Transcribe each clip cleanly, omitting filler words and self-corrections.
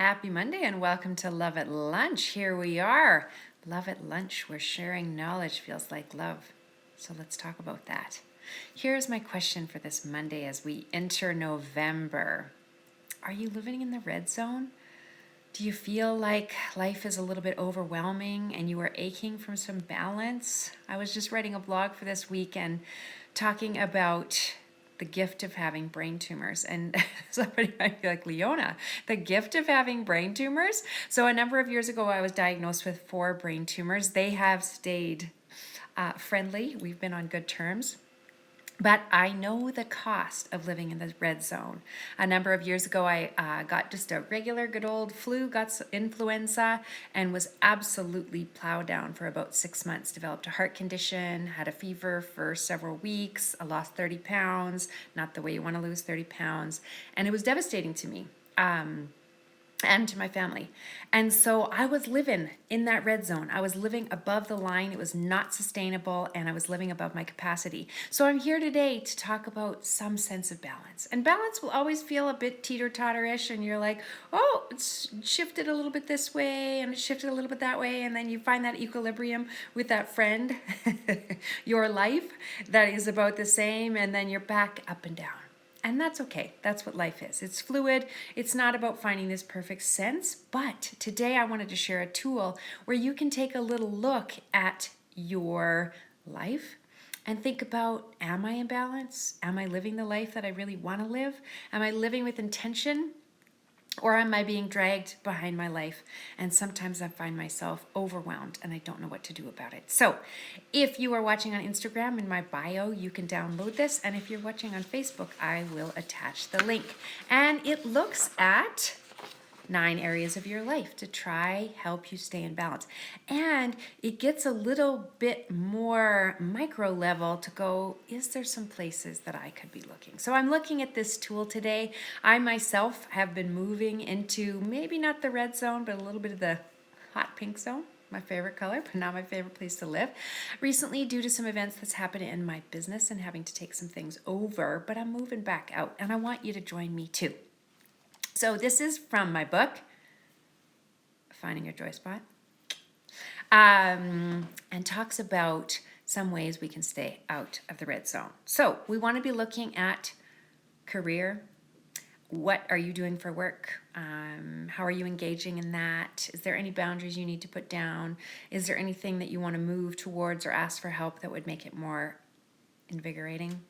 Happy Monday and welcome to Love at Lunch. Here we are. Love at Lunch, where sharing knowledge feels like love. So let's talk about that. Here's my question for this Monday as we enter November. Are you living in the red zone? Do you feel like life is a little bit overwhelming and you are aching for some balance? I was just writing a blog for this week and talking about the gift of having brain tumors. And somebody might be like, Leona, the gift of having brain tumors? So a number of years ago, I was diagnosed with 4 brain tumors. They have stayed friendly. We've been on good terms. But I know the cost of living in the red zone. A number of years ago, I got just a regular good old flu, got influenza, and was absolutely plowed down for about 6 months. Developed a heart condition, had a fever for several weeks. I lost 30 pounds, not the way you want to lose 30 pounds. And it was devastating to me. And to my family. And so I was living in that red zone. I was living above the line. It was not sustainable, and I was living above my capacity. So I'm here today to talk about some sense of balance. And balance will always feel a bit teeter-totter-ish, and you're like, oh, it's shifted a little bit this way, and it shifted a little bit that way, and then you find that equilibrium with that friend, your life, that is about the same, and then you're back up and down. And that's okay. That's what life is. It's fluid. It's not about finding this perfect sense. But today I wanted to share a tool where you can take a little look at your life and think about, am I in balance? Am I living the life that I really want to live? Am I living with intention? Or am I being dragged behind my life? And sometimes I find myself overwhelmed and I don't know what to do about it. So if you are watching on Instagram, in my bio, you can download this. And if you're watching on Facebook, I will attach the link. And it looks at 9 areas of your life to try help you stay in balance. And it gets a little bit more micro level to go, is there some places that I could be looking? So I'm looking at this tool today. I myself have been moving into maybe not the red zone, but a little bit of the hot pink zone. My favorite color, but not my favorite place to live. Recently, due to some events that's happened in my business and having to take some things over, but I'm moving back out and I want you to join me too. So this is from my book, Finding Your Joy Spot, and talks about some ways we can stay out of the red zone. So we want to be looking at career. What are you doing for work? How are you engaging in that? Is there any boundaries you need to put down? Is there anything that you want to move towards or ask for help that would make it more invigorating?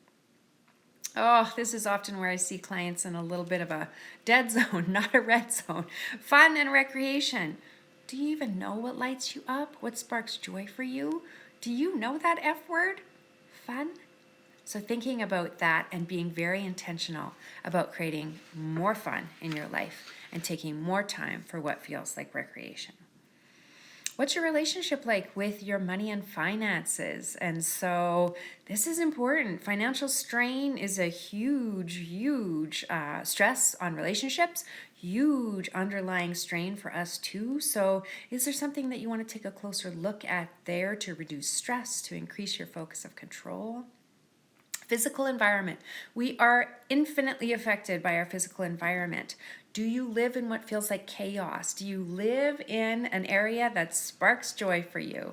Oh, this is often where I see clients in a little bit of a dead zone, not a red zone. Fun and recreation. Do you even know what lights you up? What sparks joy for you? Do you know that F word? Fun? So thinking about that and being very intentional about creating more fun in your life and taking more time for what feels like recreation. What's your relationship like with your money and finances? And so this is important. Financial strain is a huge stress on relationships, huge underlying strain for us too. So is there something that you want to take a closer look at there to reduce stress, to increase your focus of control? Physical environment. We are infinitely affected by our physical environment. Do you live in what feels like chaos? Do you live in an area that sparks joy for you?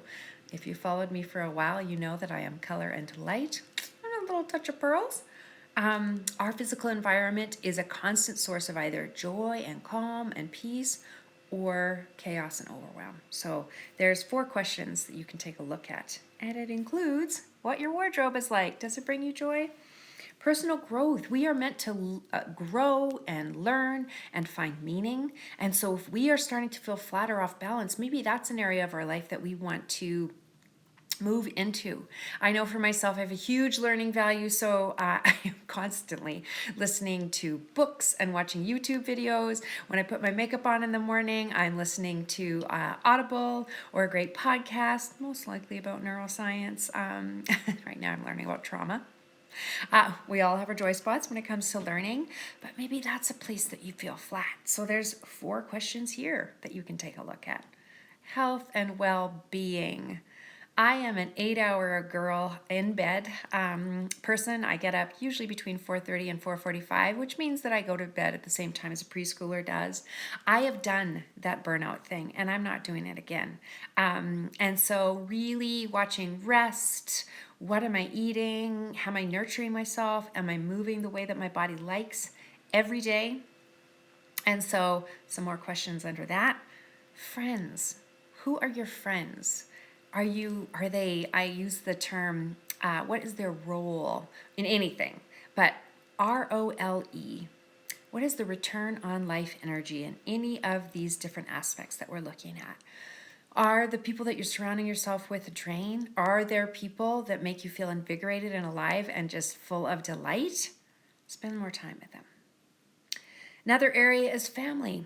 If you followed me for a while, you know that I am color and light and a little touch of pearls. Our physical environment is a constant source of either joy and calm and peace or chaos and overwhelm. So there's 4 questions that you can take a look at. And it includes what your wardrobe is like. Does it bring you joy? Personal growth. We are meant to grow and learn and find meaning. And so if we are starting to feel flat or off balance, maybe that's an area of our life that we want to move into. I know for myself, I have a huge learning value, so I am constantly listening to books and watching YouTube videos. When I put my makeup on in the morning, I'm listening to Audible or a great podcast, most likely about neuroscience. Right now I'm learning about trauma. We all have our joy spots when it comes to learning, but maybe that's a place that you feel flat. So there's 4 questions here that you can take a look at. Health and well-being. I am an 8-hour girl in bed person. I get up usually between 4:30 and 4:45, which means that I go to bed at the same time as a preschooler does. I have done that burnout thing and I'm not doing it again. And so really watching rest, what am I eating? How am I nurturing myself? Am I moving the way that my body likes every day? And so some more questions under that. Friends. Who are your friends? Are they, I use the term, what is their role in anything? But ROLE. What is the return on life energy in any of these different aspects that we're looking at? Are the people that you're surrounding yourself with a drain? Are there people that make you feel invigorated and alive and just full of delight? Spend more time with them. Another area is family.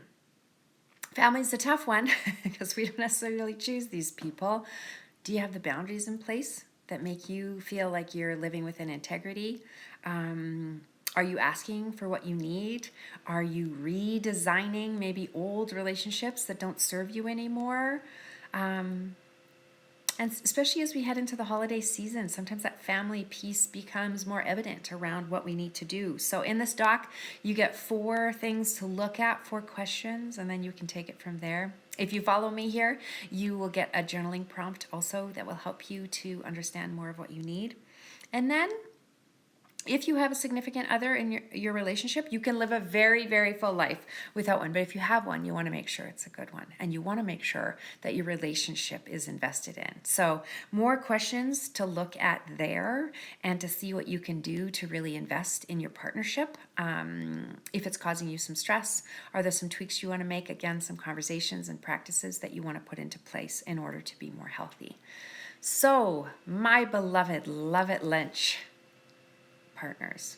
Family's a tough one because we don't necessarily choose these people. Do you have the boundaries in place that make you feel like you're living within integrity? Are you asking for what you need? Are you redesigning maybe old relationships that don't serve you anymore? And especially as we head into the holiday season, sometimes that family piece becomes more evident around what we need to do. So in this doc, you get 4 things to look at, 4 questions, and then you can take it from there. If you follow me here, you will get a journaling prompt also that will help you to understand more of what you need. And then if you have a significant other in your relationship, you can live a very, very full life without one. But if you have one, you want to make sure it's a good one. And you want to make sure that your relationship is invested in. So more questions to look at there and to see what you can do to really invest in your partnership. If it's causing you some stress, are there some tweaks you want to make? Again, some conversations and practices that you want to put into place in order to be more healthy. So my beloved Love It Lunch partners,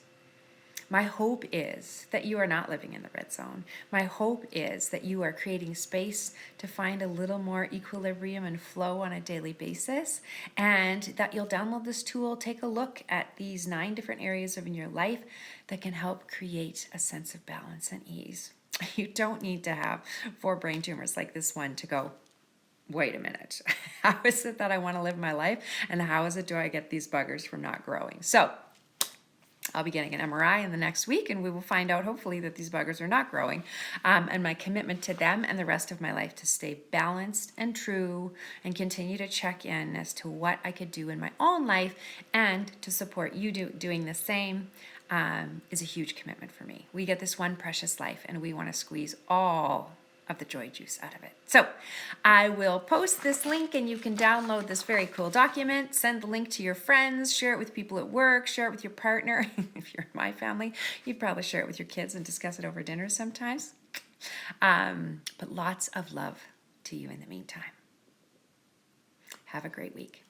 my hope is that you are not living in the red zone. My hope is that you are creating space to find a little more equilibrium and flow on a daily basis, and that you'll download this tool, take a look at these 9 different areas in your life that can help create a sense of balance and ease. You don't need to have 4 brain tumors like this one to go, wait a minute, how is it that I want to live my life? And how is it do I get these buggers from not growing? So I'll be getting an MRI in the next week, and we will find out hopefully that these buggers are not growing. And my commitment to them and the rest of my life to stay balanced and true and continue to check in as to what I could do in my own life and to support you doing the same is a huge commitment for me. We get this one precious life, and we want to squeeze all of the joy juice out of it. So I will post this link and you can download this very cool document, send the link to your friends, share it with people at work, share it with your partner. If you're in my family, you'd probably share it with your kids and discuss it over dinner sometimes. But lots of love to you in the meantime. Have a great week.